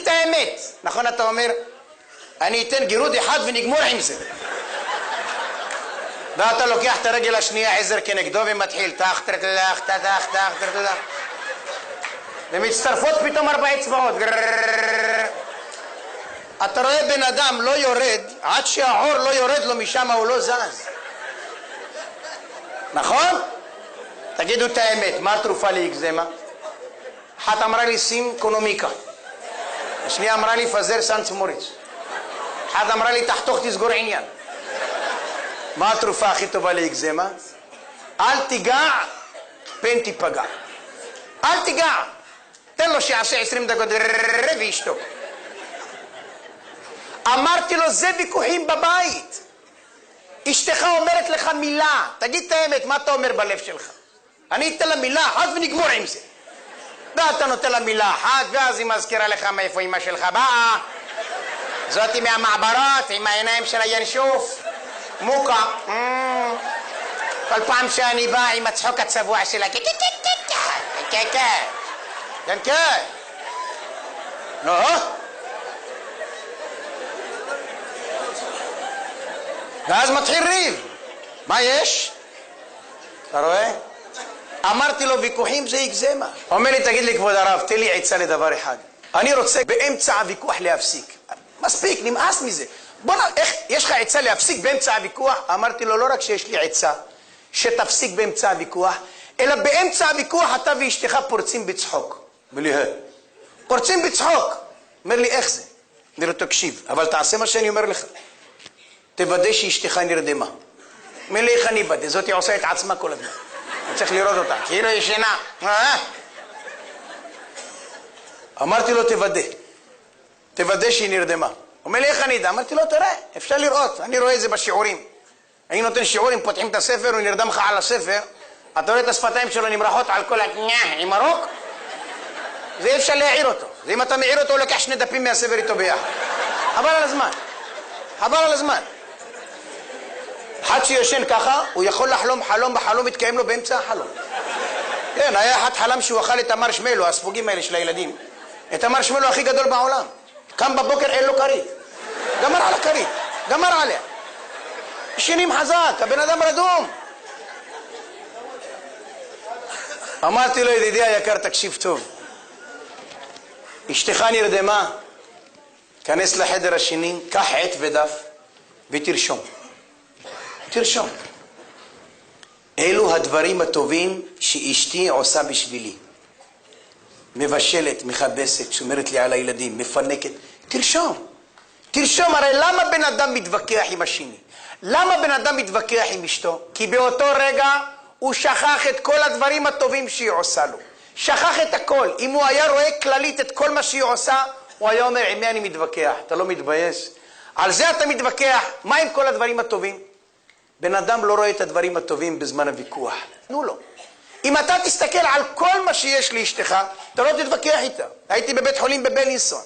תגיד את האמת. נכון אתה אומר? אני אתן גירוד אחד ונגמור עם זה. ואתה לוקח את הרגל השנייה עזר כנגדו ומתחיל תח תרתלך תח תח תרתלך ומצטרפות פתאום 4 אצבעות. אתה רואה בן אדם לא יורד עד שהעור לא יורד לו משם, הוא לא זז. נכון? תגידו את האמת, מה התרופה לאקזמה? אחת אמרה לי שים קונומיקה, השנייה אמרה לי פזר סנט מוריץ, אחת אמרה לי תחתוך תסגור עניין. מה התרופה הכי טובה לאקזמה? אל תיגע פן תיפגע. אל תיגע, תן לו שיעשה 20 דקות וישתוק. אמרתי לו זה ויכוחים בבית. אשתך אומרת לך מילה, תגיד את האמת, מה אתה אומר בלב שלך? אני אתן לה מילה אחת ונגמור עם זה. ואתה נותן לה מילה אחת ואז היא מזכירה לך מאיפה אמא שלך באה, זאתי מהמעברות עם העיניים של הינשוף מוקה. כל פעם שאני בא עם הצחוק הצבוע שלה כן כן נו ואז מתחיל ריב. מה יש? אתה רואה? אמרתי לו ויכוחים זה אקזמה. אומר לי תגיד לי כבוד הרב, תן לי עצה לדבר אחד. אני רוצה באמצע הוויכוח להפסיק. מספיק, נמאס מזה. בוא איך, יש לך עצה להפסיק באמצע הוויכוח? אמרתי לו, לא רק שיש לי עצה, שתפסיק באמצע הוויכוח, אלא באמצע הוויכוח אתה ואשתך פורצים בצחוק. אומר לי, פורצים בצחוק. אומר לי, איך זה? אומר לו, תקשיב, אבל תעשה מה שאני אומר לך. תוודא שאשתך נרדמה. אומר לי, איך אני אוודא? זאת היא עושה את עצמה כל הזמן. אני צריך לראות אותה, כאילו ישנה. אמרתי לו, תוודא שהיא נרדמה. אומר לי, איך אני יודע? אמרתי לו, תראה, אפשר לראות, אני רואה את זה בשיעורים. אני נותן שיעורים, פותחים את הספר, הוא נרדם לך על הספר, אתה רואה את השפתיים שלו נמרחות על כל עם הרוק, זה אפשר להעיר אותו. זה אם אתה מעיר אותו, הוא לקח 2 דפים מהספר איתו ביחד. חבל על הזמן. חבל על הזמן. אחד שיושן ככה, הוא יכול לחלום חלום, בחלום מתקיים לו באמצע החלום. כן, היה אחד חלם שהוא אכל את המרשמלו, הספוגים האלה של הילדים. את המרשמלו הכי גדול בעולם. קם בבוקר, אין לו כרית. גמר על הכרית. גמר עליה. ישנים חזק, הבן אדם רדום. אמרתי לו, ידידי היקר, תקשיב טוב. אשתך נרדמה, כנס לחדר השני, קח עט ודף ותרשום. תרשום. אלו הדברים הטובים שאשתי עושה בשבילי. מבשלת, מכבסת, שומרת לי על הילדים, מפנקת. תרשום. תרשום, הרי למה בן אדם מתווכח עם השני? למה בן אדם מתווכח עם אשתו? כי באותו רגע הוא שכח את כל הדברים הטובים שהיא עושה לו. שכח את הכל. אם הוא היה רואה כללית את כל מה שהיא עושה, הוא היה אומר, עם מי אני מתווכח? אתה לא מתבייש? על זה אתה מתווכח. מה עם כל הדברים הטובים? בן אדם לא רואה את הדברים הטובים בזמן הוויכוח. תנו לו. אם אתה תסתכל על כל מה שיש לאשתך, אתה לא תתווכח איתה. הייתי בבית חולים בבלינסון.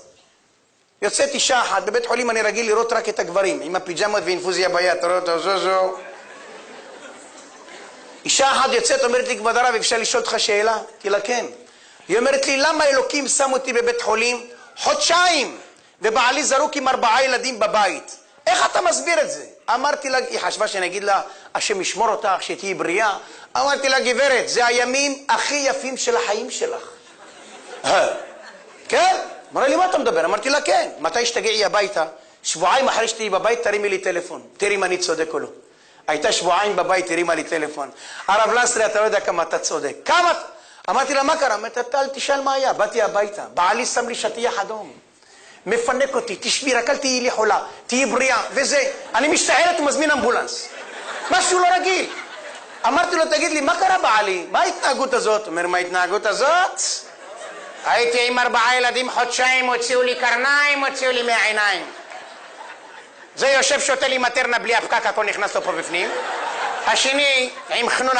יוצאת אישה אחת, בבית חולים אני רגיל לראות רק את הגברים, עם הפיג'מות ואינפוזיה ביד, אתה רואה אותו, זו. אישה אחת יוצאת, אומרת לי, כבוד הרב, אפשר לשאול אותך שאלה? כי לה כן. היא אומרת לי, למה אלוקים שם אותי בבית חולים חודשיים, ובעלי זרוק עם 4 ילדים בבית? איך אתה מסביר את זה? אמרתי לה, היא חשבה שאני אגיד לה, השם ישמור אותך, שתהיי בריאה. אמרתי לה, גברת, זה הימים הכי יפים של החיים שלך. כן? אמרה לי, מה אתה מדבר? אמרתי לה, כן. מתי שתגיעי הביתה? שבועיים אחרי שתהיי בבית, תרימי לי טלפון. תראי אם אני צודק או לא. הייתה שבועיים בבית, תרימה לי טלפון. הרב לנסרי, אתה לא יודע כמה אתה צודק. כמה? אמרתי לה, מה קרה? אמרתי, אל תשאל מה היה. באתי הביתה. בעלי שם לי שטיח אדום. מפנק אותי, תשבי, רק אל תהיי לי חולה. תהיי בריאה, וזה. אני משתערת ומזמין אמבולנס. משהו לא רגיל. אמרתי לו, תגיד לי, מה קרה בעלי? מה ההתנהגות הזאת? אומר, מה ההתנהגות הזאת? הייתי עם 4 ילדים חודשיים, הוציאו לי קרניים, הוציאו לי מהעיניים. זה יושב שותה לי מטרנה בלי הפקק, הכל נכנס לו פה בפנים. השני עם חנון